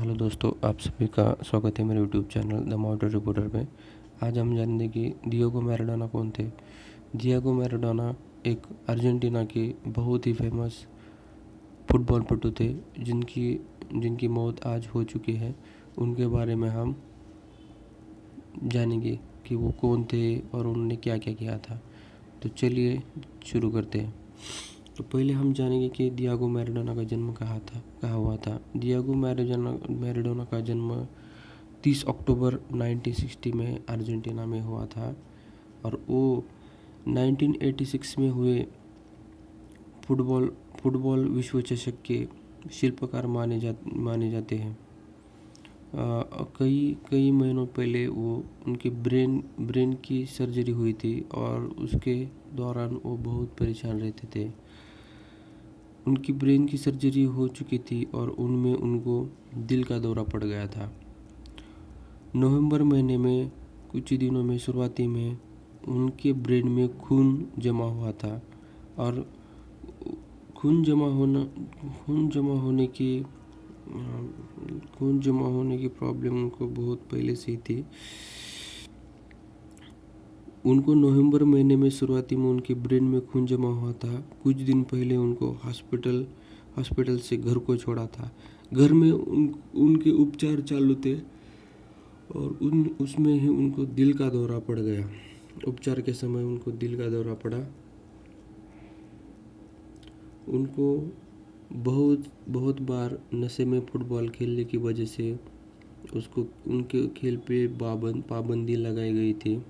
Hello दोस्तों, आप सभी का स्वागत है मेरे YouTube channel the mountain reporter में। आज हम जानेंगे कि डिएगो मैराडोना कौन थे। डिएगो मैराडोना एक अर्जेंटीना के बहुत ही फेमस फुटबॉल पटु थे जिनकी मौत आज हो चुकी है। उनके बारे में हम जानेंगे कि वो कौन थे और उन्होंने क्या क्या किया था। तो चलिए शुरू करते हैं। तो पहले हम जानेंगे कि डिएगो मैराडोना का जन्म कहाँ हुआ था। डिएगो मैराडोना का जन्म 30 अक्टूबर 1960 में अर्जेंटीना में हुआ था और वो 1986 में हुए फुटबॉल विश्व चषक के शिल्पकार माने जाते हैं। कई महीनों पहले वो उनकी ब्रेन की सर्जरी हुई थी और उसके दौरान वो बहुत परेशान रहते थे। उनकी ब्रेन की सर्जरी हो चुकी थी और उनमें उनको दिल का दौरा पड़ गया था। नवंबर महीने में कुछ ही दिनों में शुरुआती में उनके ब्रेन में खून जमा हुआ था और खून जमा होने की प्रॉब्लम उनको बहुत पहले से ही थी। उनको नवंबर महीने में शुरुआती में उनके ब्रेन में खून जमा हुआ था। कुछ दिन पहले उनको हॉस्पिटल से घर को छोड़ा था। घर में उनके उपचार चालू थे और उसमें ही उनको दिल का दौरा पड़ गया। उपचार के समय उनको दिल का दौरा पड़ा। उनको बहुत बार नशे में फुटबॉल खेलने की वजह से उनके खेल पे पाबंदी लगाई गई थी।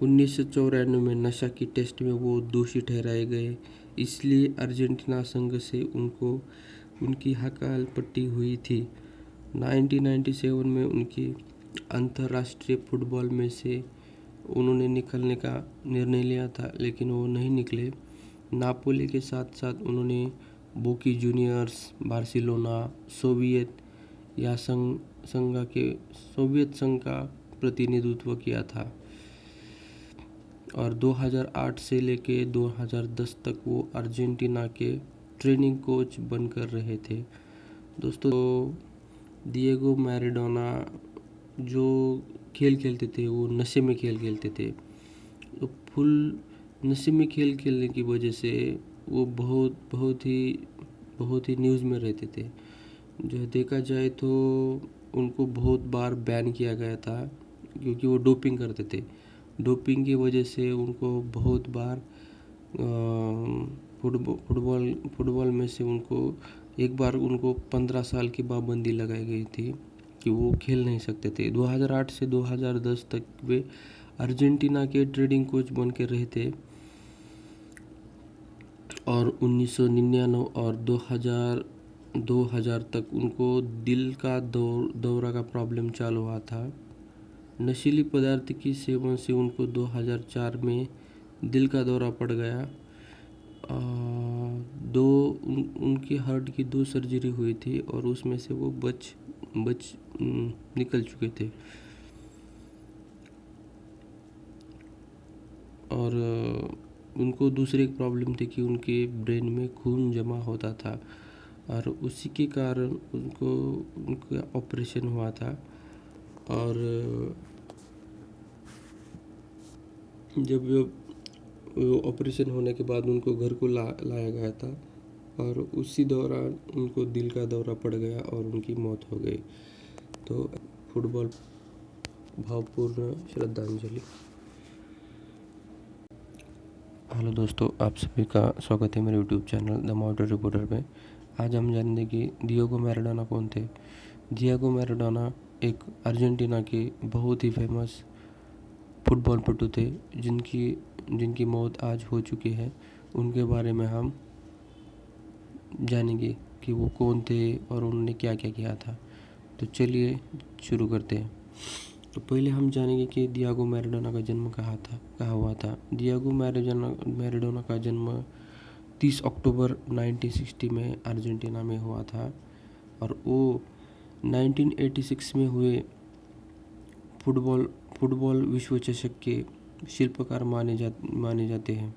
उन्नीस में नशा की टेस्ट में वो दोषी ठहराए गए, इसलिए अर्जेंटीना संघ से उनकी हकाल पट्टी हुई थी। 1997 में उनकी अंतर्राष्ट्रीय फुटबॉल में से उन्होंने निकलने का निर्णय लिया था, लेकिन वो नहीं निकले। नापोली के साथ साथ उन्होंने बोकी जूनियर्स, बार्सिलोना, सोवियत संघ का प्रतिनिधित्व किया था और 2008 से लेके 2010 तक वो अर्जेंटीना के ट्रेनिंग कोच बनकर रहे थे। दोस्तों, डिएगो मैराडोना जो खेल खेलते थे वो नशे में खेलते थे। तो फुल नशे में खेलने की वजह से वो बहुत ही न्यूज़ में रहते थे। जो देखा जाए तो उनको बहुत बार बैन किया गया था क्योंकि वो डोपिंग करते थे। डोपिंग की वजह से उनको बहुत बार फुटबॉल में से एक बार उनको 15 साल की पाबंदी लगाई गई थी कि वो खेल नहीं सकते थे। 2008 से 2010 तक वे अर्जेंटीना के ट्रेनिंग कोच बन के रहे थे और 1999 और 2000 तक उनको दिल का दौरा का प्रॉब्लम चालू हुआ था। नशीली पदार्थ की सेवन से उनको 2004 में दिल का दौरा पड़ गया। उनकी हार्ट की 2 सर्जरी हुई थी और उसमें से वो बच निकल चुके थे और उनको दूसरी एक प्रॉब्लम थी कि उनके ब्रेन में खून जमा होता था और उसी के कारण उनका ऑपरेशन हुआ था। और जब ऑपरेशन होने के बाद उनको घर को लाया गया था और उसी दौरान उनको दिल का दौरा पड़ गया और उनकी मौत हो गई। तो फुटबॉल भावपूर्ण श्रद्धांजलि। हेलो दोस्तों, आप सभी का स्वागत है मेरे YouTube channel the mountain reporter में। आज हम जानेंगे कि डिएगो मैराडोना कौन थे। डिएगो मैराडोना एक अर्जेंटीना के बहुत ही फेमस फुटबॉल पटु थे जिनकी मौत आज हो चुकी है। उनके बारे में हम जानेंगे कि वो कौन थे और उन्होंने क्या क्या किया था। तो चलिए शुरू करते हैं। तो पहले हम जानेंगे कि डिएगो मैराडोना का जन्म कहाँ हुआ था। डिएगो मैराडोना का जन्म 30 अक्टूबर 1960 में अर्जेंटीना में हुआ था और वो 1986 में हुए फुटबॉल विश्व चषक के शिल्पकार माने जाते हैं।